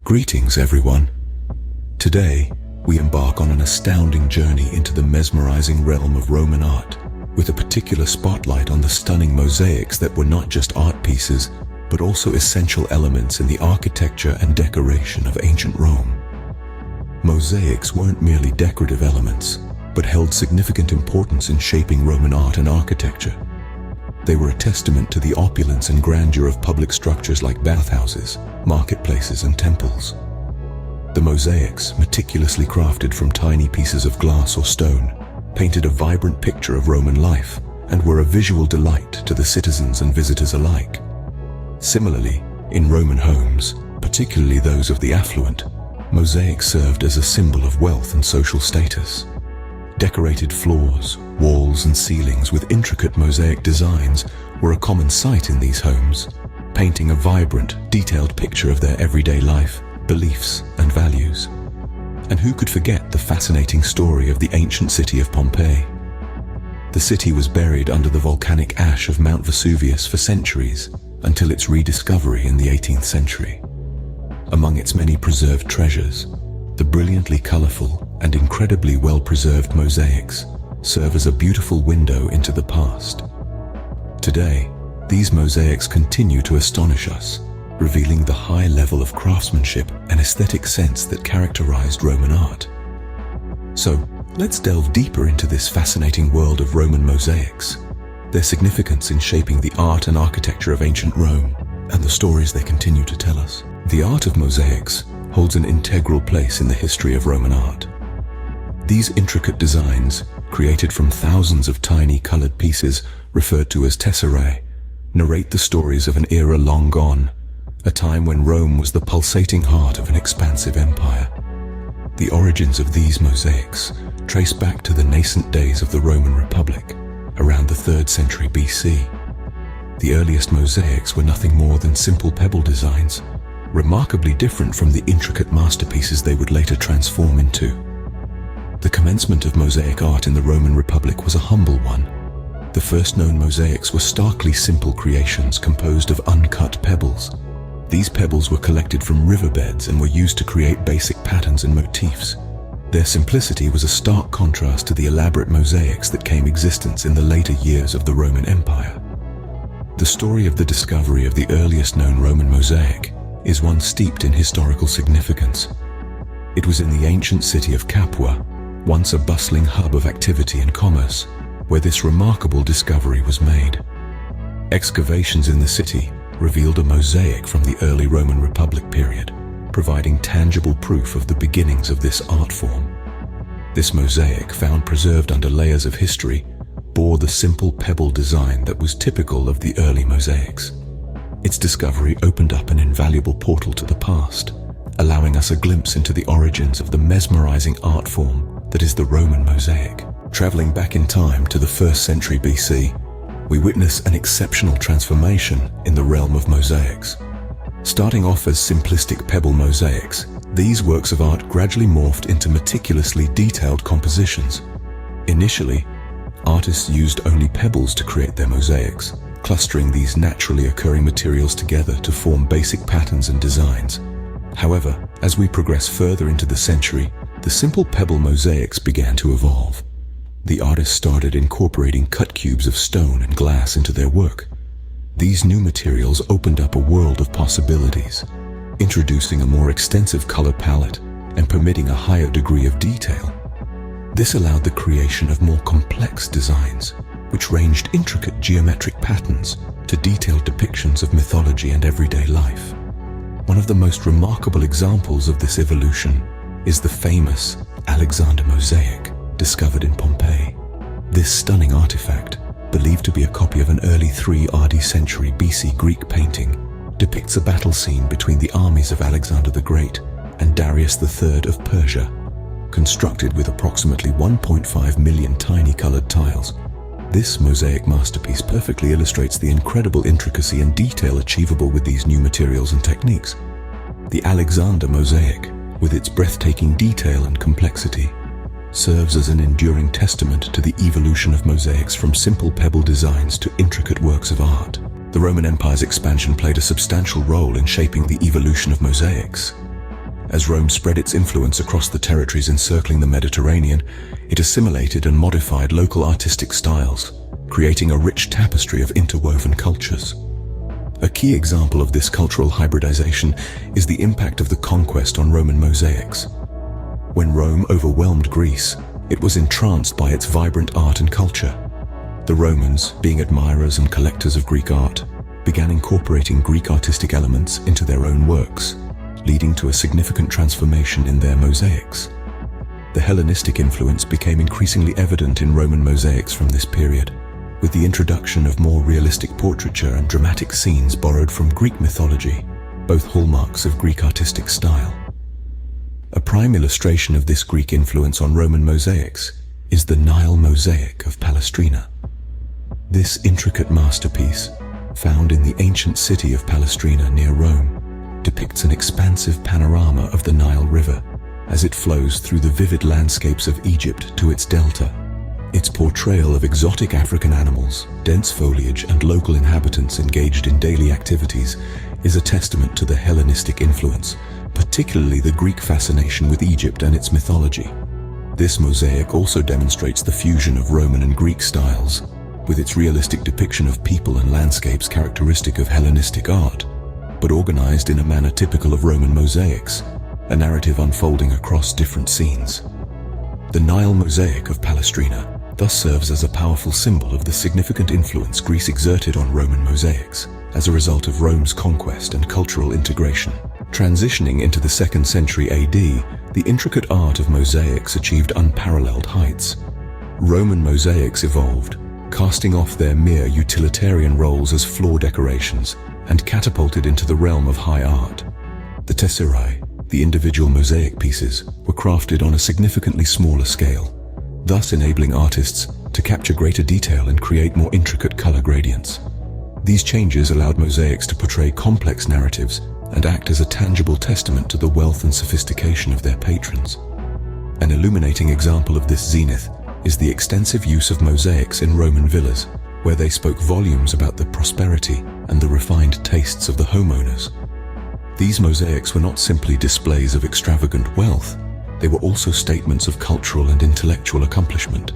Greetings, everyone. Today, we embark on an astounding journey into the mesmerizing realm of Roman art, with a particular spotlight on the stunning mosaics that were not just art pieces, but also essential elements in the architecture and decoration of ancient Rome. Mosaics weren't merely decorative elements, but held significant importance in shaping Roman art and architecture. They were a testament to the opulence and grandeur of public structures like bathhouses, marketplaces, and temples. The mosaics, meticulously crafted from tiny pieces of glass or stone, painted a vibrant picture of Roman life and were a visual delight to the citizens and visitors alike. Similarly, in Roman homes, particularly those of the affluent, mosaics served as a symbol of wealth and social status. Decorated floors, walls, and ceilings with intricate mosaic designs were a common sight in these homes, painting a vibrant, detailed picture of their everyday life, beliefs, and values. And who could forget the fascinating story of the ancient city of Pompeii? The city was buried under the volcanic ash of Mount Vesuvius for centuries, until its rediscovery in the 18th century. Among its many preserved treasures, the brilliantly colorful and incredibly well-preserved mosaics serve as a beautiful window into the past. Today, these mosaics continue to astonish us, revealing the high level of craftsmanship and aesthetic sense that characterized Roman art. So, let's delve deeper into this fascinating world of Roman mosaics, their significance in shaping the art and architecture of ancient Rome, and the stories they continue to tell us. The art of mosaics holds an integral place in the history of Roman art. These intricate designs, created from thousands of tiny colored pieces referred to as tesserae, narrate the stories of an era long gone, a time when Rome was the pulsating heart of an expansive empire. The origins of these mosaics trace back to the nascent days of the Roman Republic, around the 3rd century BC. The earliest mosaics were nothing more than simple pebble designs, remarkably different from the intricate masterpieces they would later transform into. The commencement of mosaic art in the Roman Republic was a humble one. The first known mosaics were starkly simple creations composed of uncut pebbles. These pebbles were collected from riverbeds and were used to create basic patterns and motifs. Their simplicity was a stark contrast to the elaborate mosaics that came existence in the later years of the Roman Empire. The story of the discovery of the earliest known Roman mosaic is one steeped in historical significance. It was in the ancient city of Capua, once a bustling hub of activity and commerce, where this remarkable discovery was made. Excavations in the city revealed a mosaic from the early Roman Republic period, providing tangible proof of the beginnings of this art form. This mosaic, found preserved under layers of history, bore the simple pebble design that was typical of the early mosaics. Its discovery opened up an invaluable portal to the past, allowing us a glimpse into the origins of the mesmerizing art form that is the Roman mosaic. Traveling back in time to the 1st century BC, we witness an exceptional transformation in the realm of mosaics. Starting off as simplistic pebble mosaics, these works of art gradually morphed into meticulously detailed compositions. Initially, artists used only pebbles to create their mosaics, clustering these naturally occurring materials together to form basic patterns and designs. However, as we progress further into the century, the simple pebble mosaics began to evolve. The artists started incorporating cut cubes of stone and glass into their work. These new materials opened up a world of possibilities, introducing a more extensive color palette and permitting a higher degree of detail. This allowed the creation of more complex designs, which ranged intricate geometric patterns to detailed depictions of mythology and everyday life. One of the most remarkable examples of this evolution is the famous Alexander mosaic, discovered in Pompeii. This stunning artifact, believed to be a copy of an early 3rd century BC Greek painting, depicts a battle scene between the armies of Alexander the Great and Darius III of Persia, constructed with approximately 1.5 million tiny colored tiles. This mosaic masterpiece perfectly illustrates the incredible intricacy and detail achievable with these new materials and techniques. The Alexander mosaic, with its breathtaking detail and complexity, serves as an enduring testament to the evolution of mosaics from simple pebble designs to intricate works of art. The Roman Empire's expansion played a substantial role in shaping the evolution of mosaics. As Rome spread its influence across the territories encircling the Mediterranean, it assimilated and modified local artistic styles, creating a rich tapestry of interwoven cultures. A key example of this cultural hybridization is the impact of the conquest on Roman mosaics. When Rome overwhelmed Greece, it was entranced by its vibrant art and culture. The Romans, being admirers and collectors of Greek art, began incorporating Greek artistic elements into their own works, leading to a significant transformation in their mosaics. The Hellenistic influence became increasingly evident in Roman mosaics from this period, with the introduction of more realistic portraiture and dramatic scenes borrowed from Greek mythology, both hallmarks of Greek artistic style. A prime illustration of this Greek influence on Roman mosaics is the Nile mosaic of Palestrina. This intricate masterpiece, found in the ancient city of Palestrina near Rome, depicts an expansive panorama of the Nile River as it flows through the vivid landscapes of Egypt to its delta. Its portrayal of exotic African animals, dense foliage, and local inhabitants engaged in daily activities is a testament to the Hellenistic influence, particularly the Greek fascination with Egypt and its mythology. This mosaic also demonstrates the fusion of Roman and Greek styles, with its realistic depiction of people and landscapes characteristic of Hellenistic art, but organized in a manner typical of Roman mosaics, a narrative unfolding across different scenes. The Nile mosaic of Palestrina thus serves as a powerful symbol of the significant influence Greece exerted on Roman mosaics as a result of Rome's conquest and cultural integration. Transitioning into the 2nd century AD, the intricate art of mosaics achieved unparalleled heights. Roman mosaics evolved, casting off their mere utilitarian roles as floor decorations and catapulted into the realm of high art. The tesserae, the individual mosaic pieces, were crafted on a significantly smaller scale, thus enabling artists to capture greater detail and create more intricate color gradients. These changes allowed mosaics to portray complex narratives and act as a tangible testament to the wealth and sophistication of their patrons. An illuminating example of this zenith is the extensive use of mosaics in Roman villas, where they spoke volumes about the prosperity and the refined tastes of the homeowners. These mosaics were not simply displays of extravagant wealth, they were also statements of cultural and intellectual accomplishment.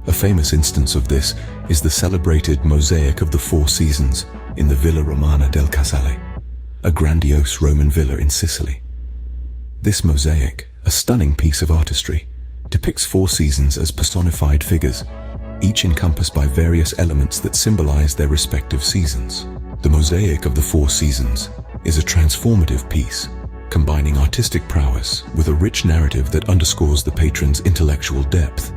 A famous instance of this is the celebrated Mosaic of the Four Seasons in the Villa Romana del Casale, a grandiose Roman villa in Sicily. This mosaic, a stunning piece of artistry, depicts four seasons as personified figures, each encompassed by various elements that symbolize their respective seasons. The Mosaic of the Four Seasons is a transformative piece, combining artistic prowess with a rich narrative that underscores the patron's intellectual depth.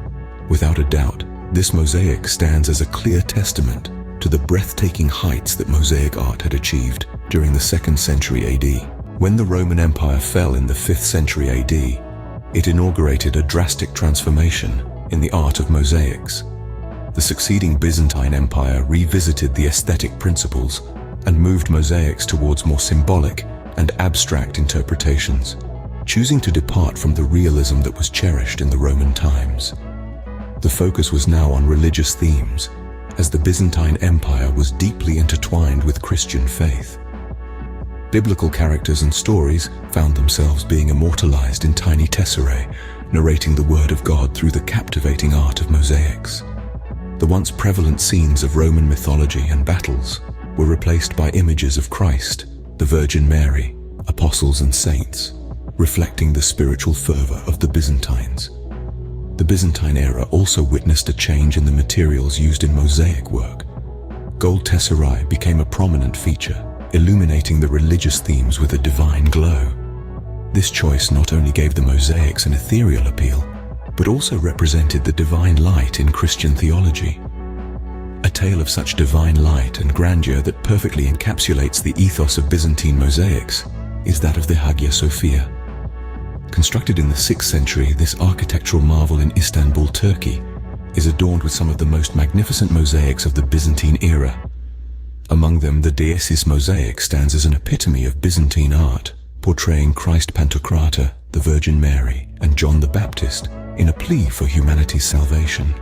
Without a doubt, this mosaic stands as a clear testament to the breathtaking heights that mosaic art had achieved during the 2nd century AD. When the Roman Empire fell in the 5th century AD, it inaugurated a drastic transformation in the art of mosaics. The succeeding Byzantine Empire revisited the aesthetic principles and moved mosaics towards more symbolic and abstract interpretations, choosing to depart from the realism that was cherished in the Roman times. The focus was now on religious themes, as the Byzantine Empire was deeply intertwined with Christian faith. Biblical characters and stories found themselves being immortalized in tiny tesserae, narrating the Word of God through the captivating art of mosaics. The once prevalent scenes of Roman mythology and battles were replaced by images of Christ, the Virgin Mary, apostles and saints, reflecting the spiritual fervor of the Byzantines. The Byzantine era also witnessed a change in the materials used in mosaic work. Gold tesserae became a prominent feature, illuminating the religious themes with a divine glow. This choice not only gave the mosaics an ethereal appeal, but also represented the divine light in Christian theology. A tale of such divine light and grandeur that perfectly encapsulates the ethos of Byzantine mosaics is that of the Hagia Sophia. Constructed in the 6th century, this architectural marvel in Istanbul, Turkey, is adorned with some of the most magnificent mosaics of the Byzantine era. Among them, the Deesis mosaic stands as an epitome of Byzantine art, portraying Christ Pantocrator, the Virgin Mary, and John the Baptist in a plea for humanity's salvation.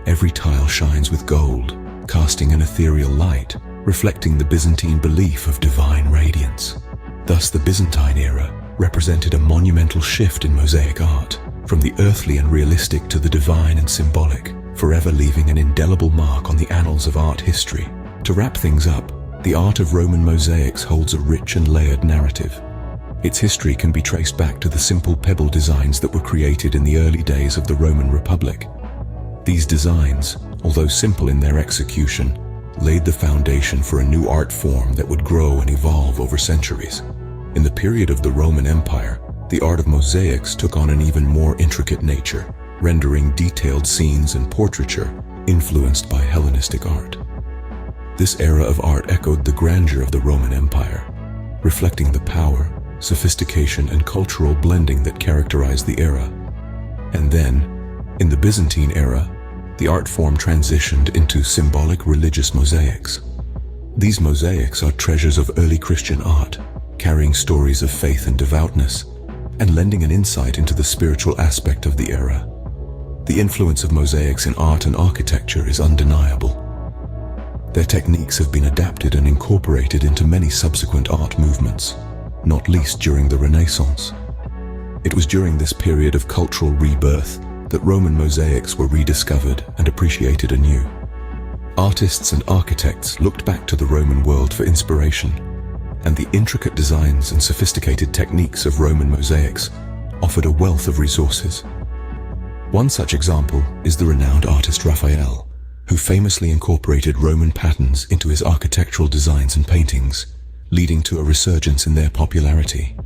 Every tile shines with gold, casting an ethereal light, reflecting the Byzantine belief of divine radiance. Thus, the Byzantine era represented a monumental shift in mosaic art, from the earthly and realistic to the divine and symbolic, forever leaving an indelible mark on the annals of art history. To wrap things up, the art of Roman mosaics holds a rich and layered narrative. Its history can be traced back to the simple pebble designs that were created in the early days of the Roman Republic. These designs, although simple in their execution, laid the foundation for a new art form that would grow and evolve over centuries. In the period of the Roman Empire, the art of mosaics took on an even more intricate nature, rendering detailed scenes and portraiture influenced by Hellenistic art. This era of art echoed the grandeur of the Roman Empire, reflecting the power, sophistication, and cultural blending that characterized the era. And then, in the Byzantine era, the art form transitioned into symbolic religious mosaics. These mosaics are treasures of early Christian art, carrying stories of faith and devoutness, and lending an insight into the spiritual aspect of the era. The influence of mosaics in art and architecture is undeniable. Their techniques have been adapted and incorporated into many subsequent art movements, not least during the Renaissance. It was during this period of cultural rebirth that Roman mosaics were rediscovered and appreciated anew. Artists and architects looked back to the Roman world for inspiration, and the intricate designs and sophisticated techniques of Roman mosaics offered a wealth of resources. One such example is the renowned artist Raphael, who famously incorporated Roman patterns into his architectural designs and paintings, leading to a resurgence in their popularity.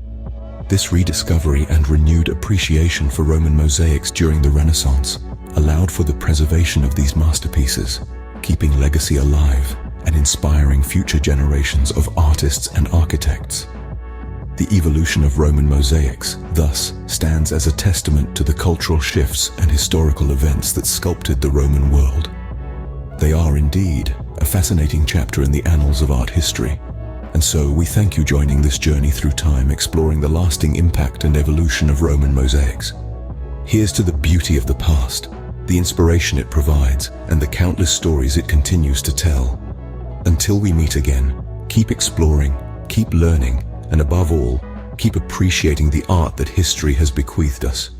This rediscovery and renewed appreciation for Roman mosaics during the Renaissance allowed for the preservation of these masterpieces, keeping legacy alive and inspiring future generations of artists and architects. The evolution of Roman mosaics, thus, stands as a testament to the cultural shifts and historical events that sculpted the Roman world. They are indeed a fascinating chapter in the annals of art history, and so we thank you joining this journey through time, exploring the lasting impact and evolution of Roman mosaics. Here's to the beauty of the past, the inspiration it provides, and the countless stories it continues to tell. Until we meet again, keep exploring, keep learning, and above all, keep appreciating the art that history has bequeathed us.